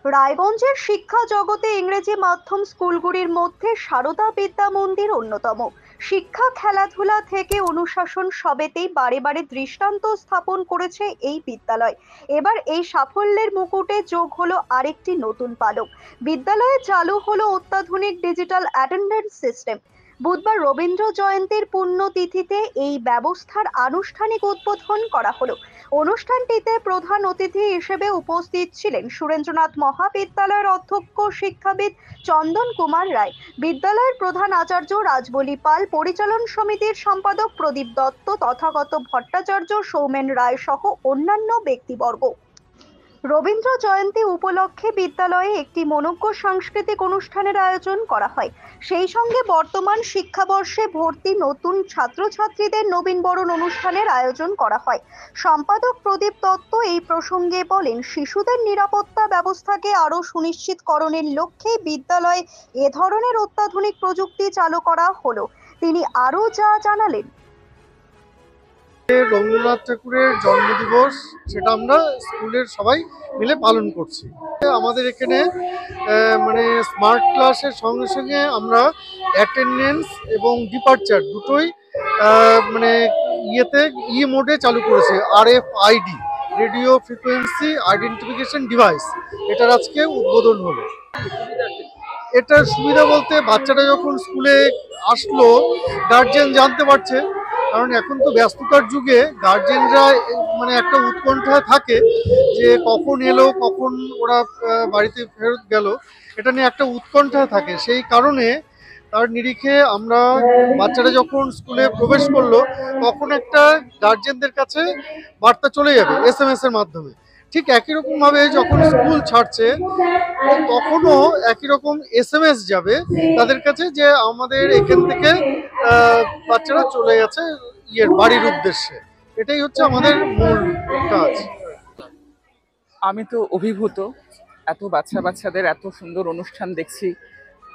রায়গঞ্জের শিক্ষা জগতে ইংরেজি মাধ্যম স্কুলগুলির মধ্যে সারদা বিদ্যা মন্দির অন্যতম। শিক্ষা, খেলাধুলা থেকে অনুশাসন সবেতেই বারে বারে দৃষ্টান্ত স্থাপন করেছে এই বিদ্যালয়। এবার এই সাফল্যের মুকুটে যোগ হলো আরেকটি নতুন পালক। বিদ্যালয়ে চালু হলো অত্যাধুনিক ডিজিটাল অ্যাটেন্ডেন্স সিস্টেম। বুধবার রবীন্দ্র জয়ন্তীর পুণ্যতিথিতে এই ব্যবস্থার আনুষ্ঠানিক উদ্বোধন করা হলো। অনুষ্ঠানটিতে প্রধান অতিথি হিসেবে উপস্থিত ছিলেন সুরেন্দ্রনাথ মহাবিদ্যালয়ের অধ্যক্ষ শিক্ষাবিদ চন্দন কুমার রায়, বিদ্যালয়ের প্রধান আচার্য রাজবলি পাল, পরিচালন সমিতির সম্পাদক প্রদীপ দত্ত, তথাগত ভট্টাচার্য, সৌমেন রায় সহ অন্যান্য ব্যক্তিবর্গ। রবীন্দ্র জয়ন্তী উপলক্ষে বিদ্যালয়ে একটি মনোজ্ঞ সাংস্কৃতিক অনুষ্ঠানের আয়োজন করা হয়। সেই সঙ্গে বর্তমান শিক্ষাবর্ষে ভর্তি নতুন ছাত্রছাত্রীদের নবীনবরণ অনুষ্ঠানের আয়োজন করা হয়। সম্পাদক প্রদীপ দত্ত এই প্রসঙ্গে বলেন, শিশুদের নিরাপত্তা ব্যবস্থাকে আরও সুনিশ্চিতকরণের লক্ষ্যে বিদ্যালয়ে এ ধরনের অত্যাধুনিক প্রযুক্তি চালু করা হলো। তিনি আরও জানালেন, রবীন্দ্রনাথ ঠাকুরের জন্মদিবস সেটা আমরা স্কুলের সবাই মিলে পালন করছি। আমাদের এখানে মানে স্মার্ট ক্লাসের সঙ্গে সঙ্গে আমরা অ্যাটেন্ডেন্স এবং ডিপারচার দুটোই মানে মোডে চালু করেছি। RFID, radio frequency identification device, এটার আজকে উদ্বোধন হলো। এটার সুবিধা বলতে বাচ্চারা যখন স্কুলে আসলো গার্জিয়ান জানতে পারছে, কারণ এখন তো ব্যস্ততার যুগে গার্জেনরা মানে একটা উৎকণ্ঠা থাকে যে কখন এলো, কখন ওরা বাড়িতে ফেরত গেল, এটা নিয়ে একটা উৎকণ্ঠা থাকে। সেই কারণে তার নিরিখে আমরা বাচ্চারা যখন স্কুলে প্রবেশ করলো তখন একটা গার্জেনদের কাছে বার্তা চলে যাবে SMS এর মাধ্যমে। ঠিক একই রকম ভাবে যখন স্কুল ছাড়ছে তখনও একই রকম SMS যাবে তাদের কাছে যে আমাদের এখান থেকে বাচ্চারা চলে গেছে বাড়ির উদ্দেশ্যে। এটাই হচ্ছে আমাদের মূল কাজ। আমি তো অভিভূত, এত বাচ্চাদের এত সুন্দর অনুষ্ঠান দেখছি।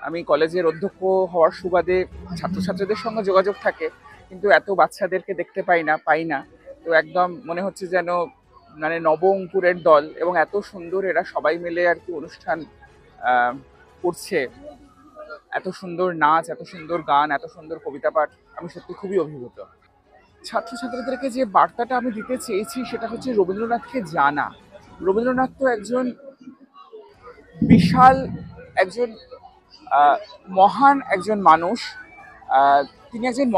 আমি কলেজের অধ্যক্ষ হওয়ার সুবাদে ছাত্রছাত্রীদের সঙ্গে যোগাযোগ থাকে, কিন্তু এত বাচ্চাদেরকে দেখতে পাই না। তো একদম মনে হচ্ছে যেন মানে নব অঙ্কুরের দল, এবং এত সুন্দর এরা সবাই মিলে আর কি অনুষ্ঠান করছে। এত সুন্দর নাচ, এত সুন্দর গান, এত সুন্দর কবিতা পাঠ, আমি সত্যি খুবই অভিভূত। ছাত্রছাত্রীদেরকে যে বার্তাটা আমি দিতে চেয়েছি সেটা হচ্ছে রবীন্দ্রনাথকে জানা। রবীন্দ্রনাথ তো একজন বিশাল, একজন মহান একজন মানুষ। তিনি একজন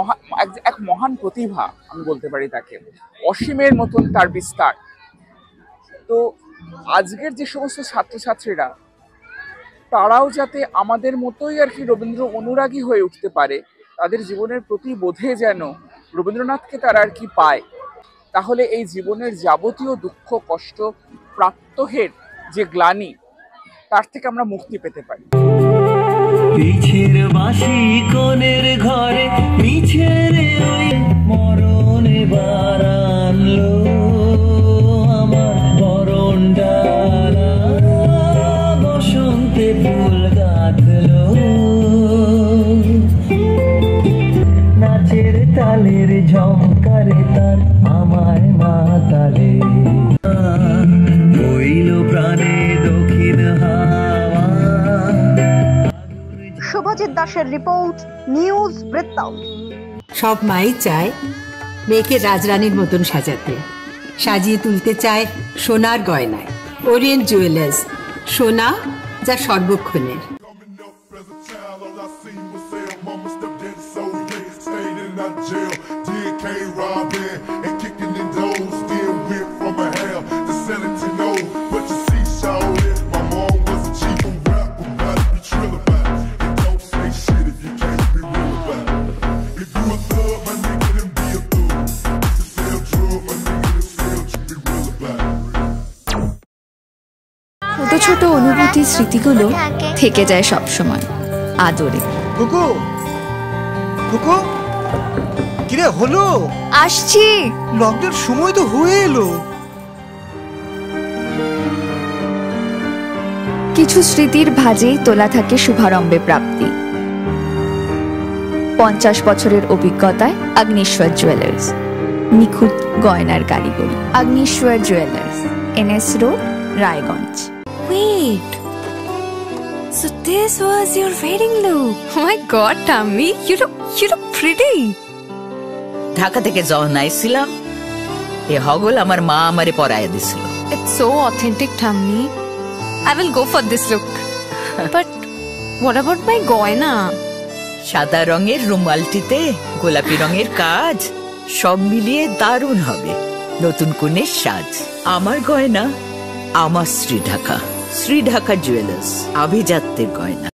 এক মহান প্রতিভা, আমি বলতে পারি তাকে। অসীমের মতন তার বিস্তার। তো আজকের যে সমস্ত ছাত্রছাত্রীরা তারাও যাতে আমাদের মতোই আর কি রবীন্দ্র অনুরাগী হয়ে উঠতে পারে, তাদের জীবনের প্রতি বোধে যেন রবীন্দ্রনাথকে তারা আর কি পায়, তাহলে এই জীবনের যাবতীয় দুঃখ, কষ্ট, প্রাত্যহের যে গ্লানি, তার থেকে আমরা মুক্তি পেতে পারি। পিছের বাঁশি কোণের ঘরে মিছের ওই মরণে বারানলো আমার বরণ ডালা, বসন্তে ফুল গাঁথলো, নাচের তালের ঝংকারে তার আমায় মাতালে, বইল প্রাণে দক্ষিণ হাওয়া। শুভজিৎ দাসের রিপোর্ট, নিউজ বৃত্তান্ত। সব মাই চায় মেয়েকে রাজরানীর মতন সাজাতে, সাজিয়ে তুলতে চায় সোনার গয়নায়। ওরিয়েন্ট জুয়েলার্স, সোনা যা সর্বক্ষণের। ছোট ছোট অনুভূতি, স্মৃতিগুলো থেকে যায় সব সময় আদরে। কুকু কুকু, কিরে হলো? আসছি। লকডাউন সময় তো হয়ে এলো। কিছু স্মৃতির ভাজেই তোলা থাকে শুভারম্ভে প্রাপ্তি। 50 বছরের অভিজ্ঞতায় আগ্নেশ্বর জুয়েলার্স, নিখুঁত গয়নার কারিগরি। Agneshwar jewellers, NS road, Raiganj. Wait. So this was your wedding look. Oh my god, Tammy, you look pretty. Dhaka থেকে যখন আইছিলাম এ হগল আমার মা আমারে পরাইয়া দিছিল। It's so authentic, Tammy. I will go for this look. But what about my goina? সাদা রঙের রুমালটিতে গোলাপি রঙের কাজ, সব মিলিয়ে দারুণ হবে নতুন কনের সাজ। আমার গয়না আমার শ্রী ঢাকা জুয়েলার্স, আভিজাত্যের গয়না।